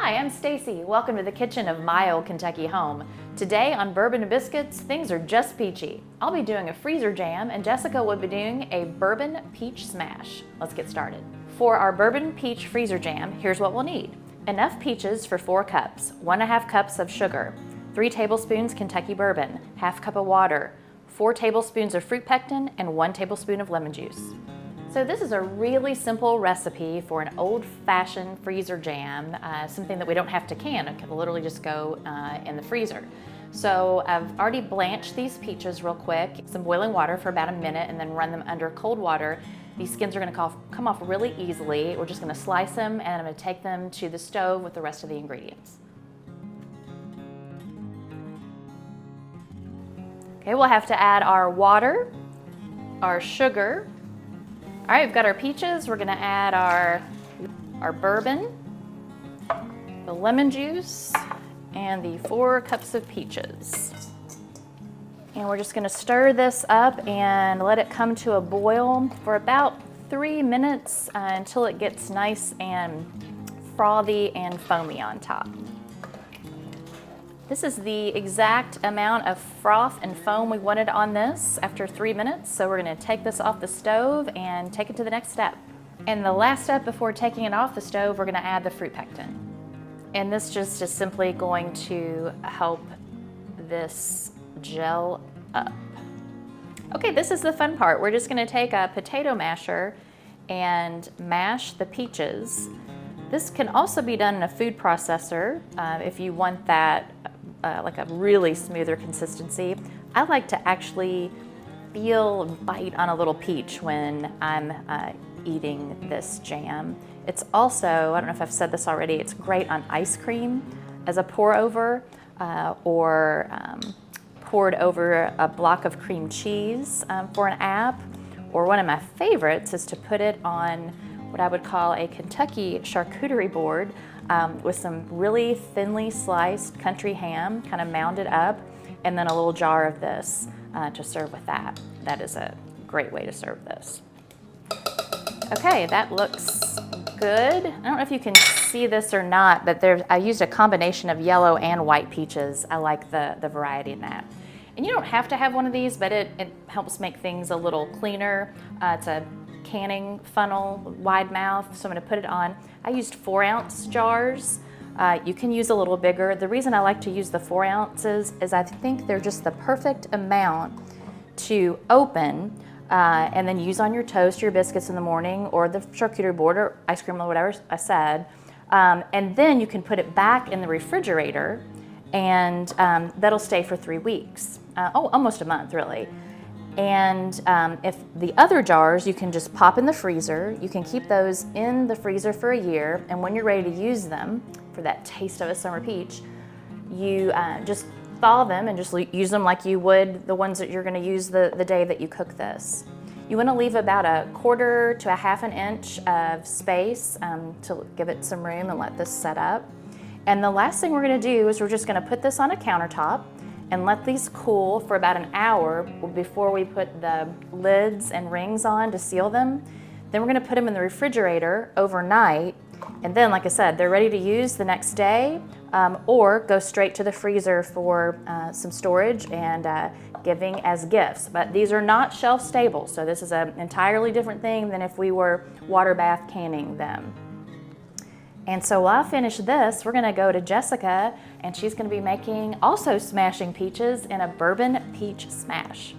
Hi, I'm Stacy. Welcome to the kitchen of my old Kentucky home. Today on Bourbon and Biscuits, things are just peachy. I'll be doing a freezer jam and Jessica will be doing a bourbon peach smash. Let's get started. For our bourbon peach freezer jam, here's what we'll need. Enough peaches for 4 cups, 1.5 cups of sugar, 3 tablespoons Kentucky bourbon, ½ cup of water, 4 tablespoons of fruit pectin, and 1 tablespoon of lemon juice. So this is a really simple recipe for an old-fashioned freezer jam, something that we don't have to can. It can literally just go in the freezer. So I've already blanched these peaches real quick, some boiling water for about a minute, and then run them under cold water. These skins are going to come off really easily. We're just going to slice them, and I'm going to take them to the stove with the rest of the ingredients. Okay, we'll have to add our water, our sugar. All right, we've got our peaches. We're gonna add our bourbon, the lemon juice, and the 4 cups of peaches. And we're just gonna stir this up and let it come to a boil for about 3 minutes until it gets nice and frothy and foamy on top. This is the exact amount of froth and foam we wanted on this after 3 minutes, so we're going to take this off the stove and take it to the next step. And the last step before taking it off the stove, we're going to add the fruit pectin. And this just is simply going to help this gel up. Okay, this is the fun part. We're just going to take a potato masher and mash the peaches. This can also be done in a food processor if you want that like a really smoother consistency. I like to actually feel and bite on a little peach when I'm eating this jam. It's also, I don't know if I've said this already, it's great on ice cream as a pour over or poured over a block of cream cheese for an app. Or one of my favorites is to put it on what I would call a Kentucky charcuterie board with some really thinly sliced country ham, kind of mounded up, and then a little jar of this to serve with that. That is a great way to serve this. Okay, that looks good. I don't know if you can see this or not, but I used a combination of yellow and white peaches. I like the variety in that. And you don't have to have one of these, but it helps make things a little cleaner. It's a canning funnel, wide mouth, so I'm going to put it on. I used 4-ounce jars. You can use a little bigger. The reason I like to use the 4 ounces is I think they're just the perfect amount to open and then use on your toast, your biscuits in the morning, or the charcuterie board, or ice cream, or whatever I said. And then you can put it back in the refrigerator, and that'll stay for 3 weeks. Almost a month, really. And if the other jars, you can just pop in the freezer. You can keep those in the freezer for a year, and when you're ready to use them for that taste of a summer peach, you just thaw them and just use them like you would the ones that you're going to use the day that you cook this. You want to leave about 1/4 to 1/2 inch of space to give it some room and let this set up. And the last thing we're going to do is we're just going to put this on a countertop and let these cool for about an hour before we put the lids and rings on to seal them. Then we're going to put them in the refrigerator overnight, and then, like I said, they're ready to use the next day, or go straight to the freezer for some storage and giving as gifts. But these are not shelf stable, so this is an entirely different thing than if we were water bath canning them. And so while I finish this, we're going to go to Jessica, and she's going to be making, also smashing peaches in a bourbon peach smash.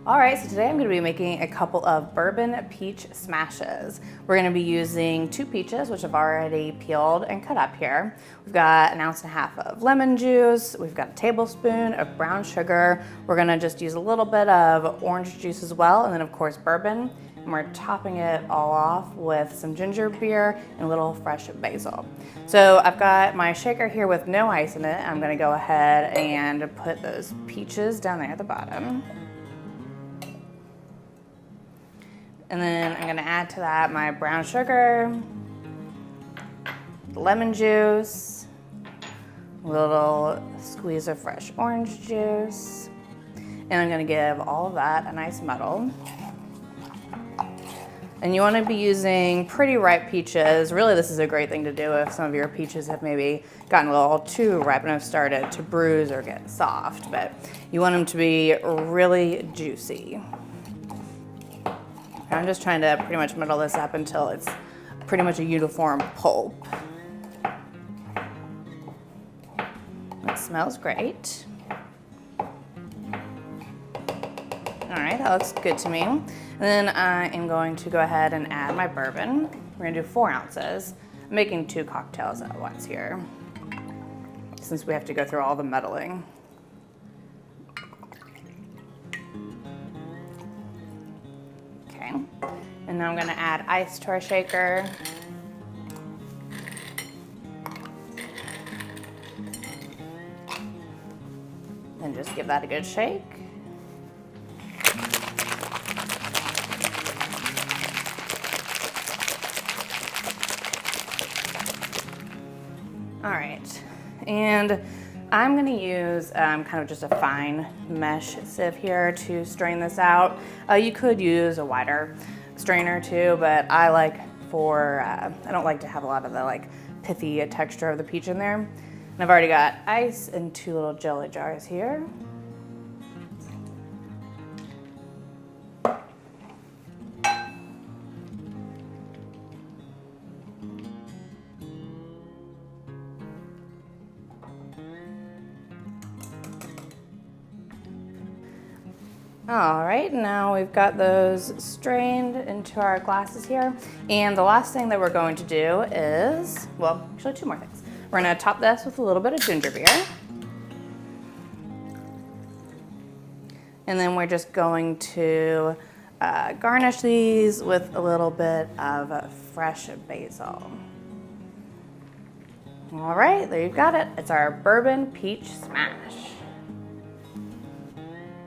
All right, so today I'm going to be making a couple of bourbon peach smashes. We're going to be using 2 peaches, which I've already peeled and cut up here. We've got 1.5 ounces of lemon juice. We've got a tablespoon of brown sugar. We're going to just use a little bit of orange juice as well, and then of course bourbon. And we're topping it all off with some ginger beer and a little fresh basil. So I've got my shaker here with no ice in it. I'm going to go ahead and put those peaches down there at the bottom. And then I'm going to add to that my brown sugar, lemon juice, a little squeeze of fresh orange juice, and I'm going to give all of that a nice muddle. And you want to be using pretty ripe peaches. Really, this is a great thing to do if some of your peaches have maybe gotten a little too ripe and have started to bruise or get soft. But you want them to be really juicy. I'm just trying to pretty much muddle this up until it's pretty much a uniform pulp. It smells great. All right, that looks good to me. And then I am going to go ahead and add my bourbon. We're gonna do 4 ounces. I'm making 2 cocktails at once here, since we have to go through all the muddling. Okay, and now I'm gonna add ice to our shaker. And just give that a good shake. All right, and I'm gonna use kind of just a fine mesh sieve here to strain this out. You could use a wider strainer too, but I like I don't like to have a lot of the like pithy texture of the peach in there. And I've already got ice in 2 little jelly jars here. All right, now we've got those strained into our glasses here. And the last thing that we're going to do is, well, actually 2 more things. We're gonna top this with a little bit of ginger beer. And then we're just going to garnish these with a little bit of fresh basil. All right, there you've got it. It's our bourbon peach smash.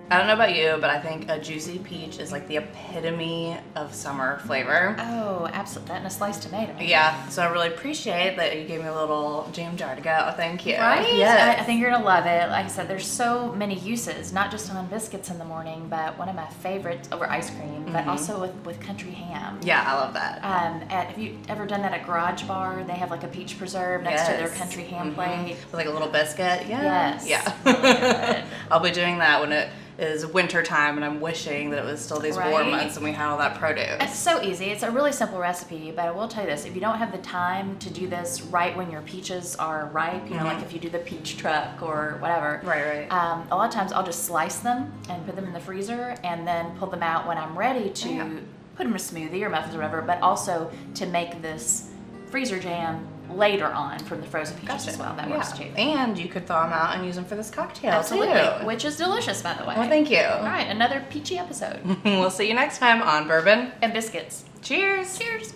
I don't know about you, but I think a juicy peach is like the epitome of summer flavor. Oh, absolutely. That and a sliced tomato. Yeah, so I really appreciate that you gave me a little jam jar to go. Thank you. Right? Yes. I think you're gonna love it. Like I said, there's so many uses, not just on biscuits in the morning, but one of my favorites over ice cream, but also with country ham. Yeah, I love that. Have you ever done that at Garage Bar? They have like a peach preserve next to their country ham plate. With like a little biscuit. Yeah. Yes. Yeah. I'll be doing that when it is winter time and I'm wishing that it was still these warm months and we had all that produce. It's so easy. It's a really simple recipe, but I will tell you this, if you don't have the time to do this right when your peaches are ripe, you know, like if you do the peach truck or whatever. Right. A lot of times I'll just slice them and put them in the freezer and then pull them out when I'm ready to put them in a smoothie or muffins or whatever, but also to make this freezer jam later on from the frozen peaches as well. That works too. And you could thaw them out and use them for this cocktail Absolutely, too. which is delicious, by the way. Well, thank you. All right, another peachy episode. We'll see you next time on Bourbon and Biscuits. Cheers. Cheers.